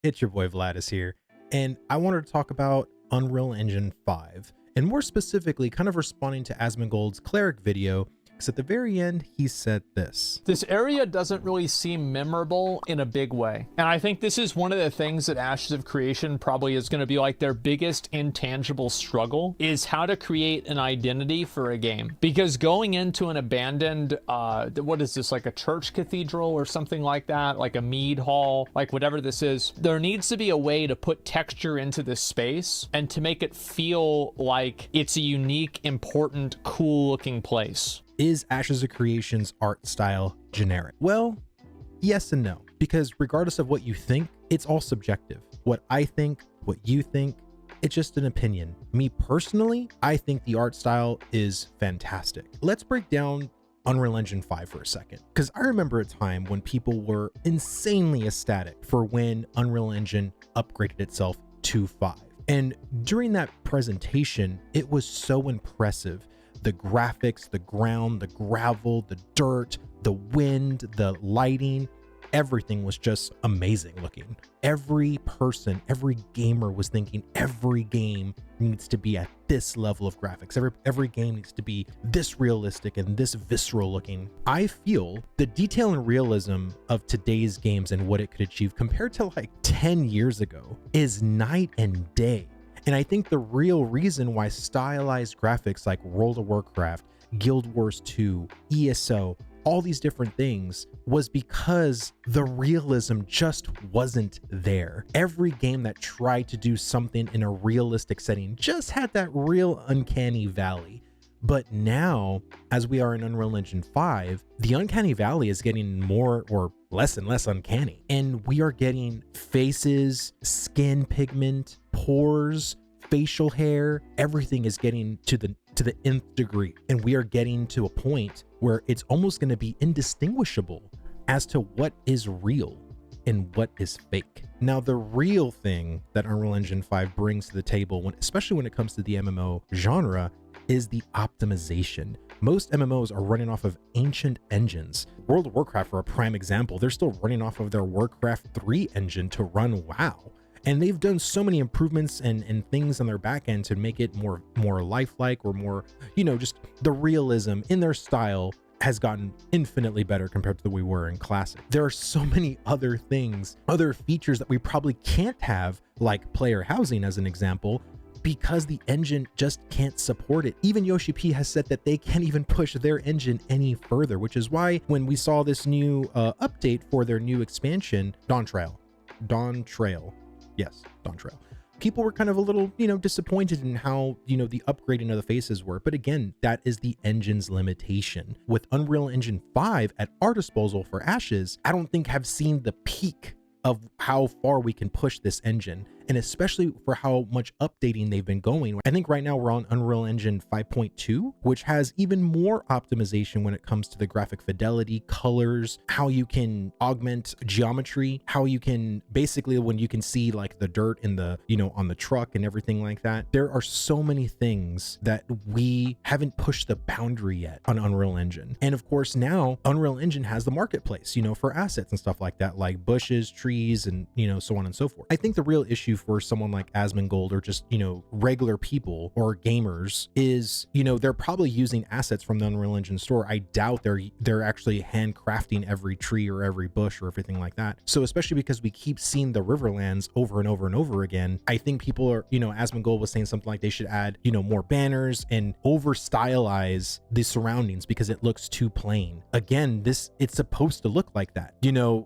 It's your boy Vlhadus here, and I wanted to talk about Unreal Engine 5, and more specifically, kind of responding to Asmongold's cleric video, because at the very end, he said this. This area doesn't really seem memorable in a big way. And I think this is one of the things that Ashes of Creation probably is going to be like their biggest intangible struggle, is how to create an identity for a game. Because going into an abandoned, what is this, like a church cathedral or something like that, like a mead hall, like whatever this is, there needs to be a way to put texture into this space and to make it feel like it's a unique, important, cool looking place. Is Ashes of Creation's art style generic? Well, yes and no, because regardless of what you think, it's all subjective. What I think, what you think, it's just an opinion. Me personally, I think the art style is fantastic. Let's break down Unreal Engine 5 for a second, because I remember a time when people were insanely ecstatic for when Unreal Engine upgraded itself to 5. And during that presentation, it was so impressive. The graphics, the ground, the gravel, the dirt, the wind, the lighting, everything was just amazing looking. Every person, every gamer was thinking every game needs to be at this level of graphics. Every game needs to be this realistic and this visceral looking. I feel the detail and realism of today's games and what it could achieve compared to like 10 years ago is night and day. And I think the real reason why stylized graphics like World of Warcraft, Guild Wars 2, ESO, all these different things was because the realism just wasn't there. Every game that tried to do something in a realistic setting just had that real uncanny valley. But now, as we are in Unreal Engine 5, the uncanny valley is getting more or less and less uncanny. And we are getting faces, skin pigment, pores, facial hair, everything is getting to the nth degree. And we are getting to a point where it's almost going to be indistinguishable as to what is real and what is fake. Now, the real thing that Unreal Engine 5 brings to the table, especially when it comes to the MMO genre, is the optimization. Most MMOs are running off of ancient engines. World of Warcraft, for a prime example, they're still running off of their Warcraft 3 engine to run WoW. And they've done so many improvements and things on their back end to make it more lifelike, or more, just the realism in their style has gotten infinitely better compared to the way we were in Classic. There are so many other things, other features that we probably can't have, like player housing as an example, because the engine just can't support it. Even Yoshi P has said that they can't even push their engine any further, which is why when we saw this new update for their new expansion, Dawn Trail. Yes, Dawn Trail. People were kind of a little, disappointed in how, the upgrading of the faces were. But again, that is the engine's limitation. With Unreal Engine 5 at our disposal for Ashes, I don't think have seen the peak of how far we can push this engine, and especially for how much updating they've been going. I think right now we're on Unreal Engine 5.2, which has even more optimization when it comes to the graphic fidelity, colors, how you can augment geometry, how you can basically, when you can see like the dirt in the, on the truck and everything like that. There are so many things that we haven't pushed the boundary yet on Unreal Engine. And of course now Unreal Engine has the marketplace, for assets and stuff like that, like bushes, trees, and so on and so forth. I think the real issue for someone like Asmongold, or just regular people or gamers, is they're probably using assets from the Unreal Engine store. I doubt they're actually handcrafting every tree or every bush or everything like that. So especially because we keep seeing the Riverlands over and over and over again, I think people are, Asmongold was saying something like they should add more banners and over stylize the surroundings because it looks too plain. Again, it's supposed to look like that.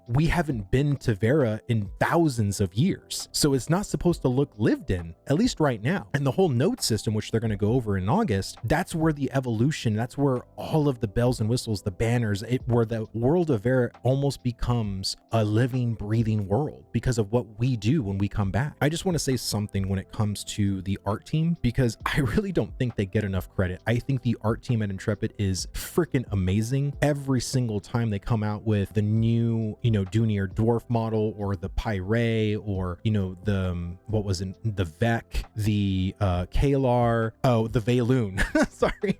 We haven't been to Vera in thousands of years, so it's not supposed to look lived in, at least right now. And the whole node system, which they're going to go over in August, that's where the evolution, that's where all of the bells and whistles, the banners, where the world of Vera almost becomes a living, breathing world because of what we do when we come back. I just want to say something when it comes to the art team, because I really don't think they get enough credit. I think the art team at Intrepid is freaking amazing. Every single time they come out with the new, Dunir dwarf model, or the Pyre, or the Vec, the Kalar, the Valoon. Sorry.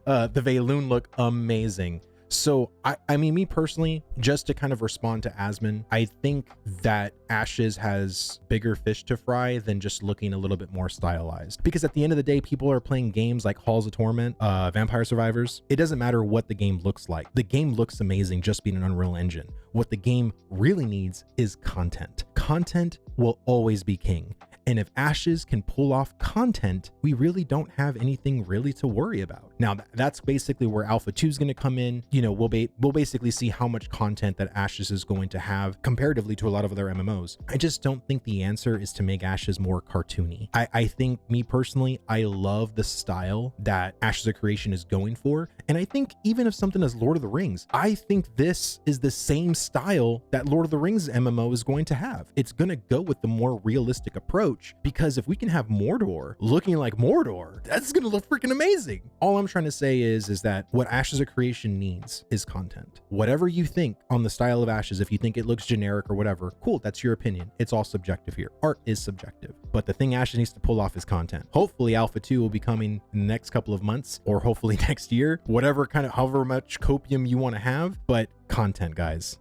The Valoon look amazing. So I mean, me personally, just to kind of respond to Asmon, I think that Ashes has bigger fish to fry than just looking a little bit more stylized. Because at the end of the day, people are playing games like Halls of Torment, Vampire Survivors. It doesn't matter what the game looks like. The game looks amazing just being an Unreal Engine. What the game really needs is content. Content will always be king. And if Ashes can pull off content, we really don't have anything really to worry about. Now, that's basically where Alpha 2 is going to come in. You know, we'll basically see how much content that Ashes is going to have comparatively to a lot of other MMOs. I just don't think the answer is to make Ashes more cartoony. I think, me personally, I love the style that Ashes of Creation is going for. And I think even if something is Lord of the Rings, I think this is the same style that Lord of the Rings MMO is going to have. It's going to go with the more realistic approach, because if we can have Mordor looking like Mordor, that's going to look freaking amazing. All I'm trying to say is that what Ashes of Creation needs is content. Whatever you think on the style of Ashes, if you think it looks generic or whatever, cool, that's your opinion. It's all subjective here. Art is subjective. But the thing Ashes needs to pull off is content. Hopefully Alpha 2 will be coming in the next couple of months, or hopefully next year, however much copium you want to have, but content, guys.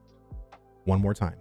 One more time.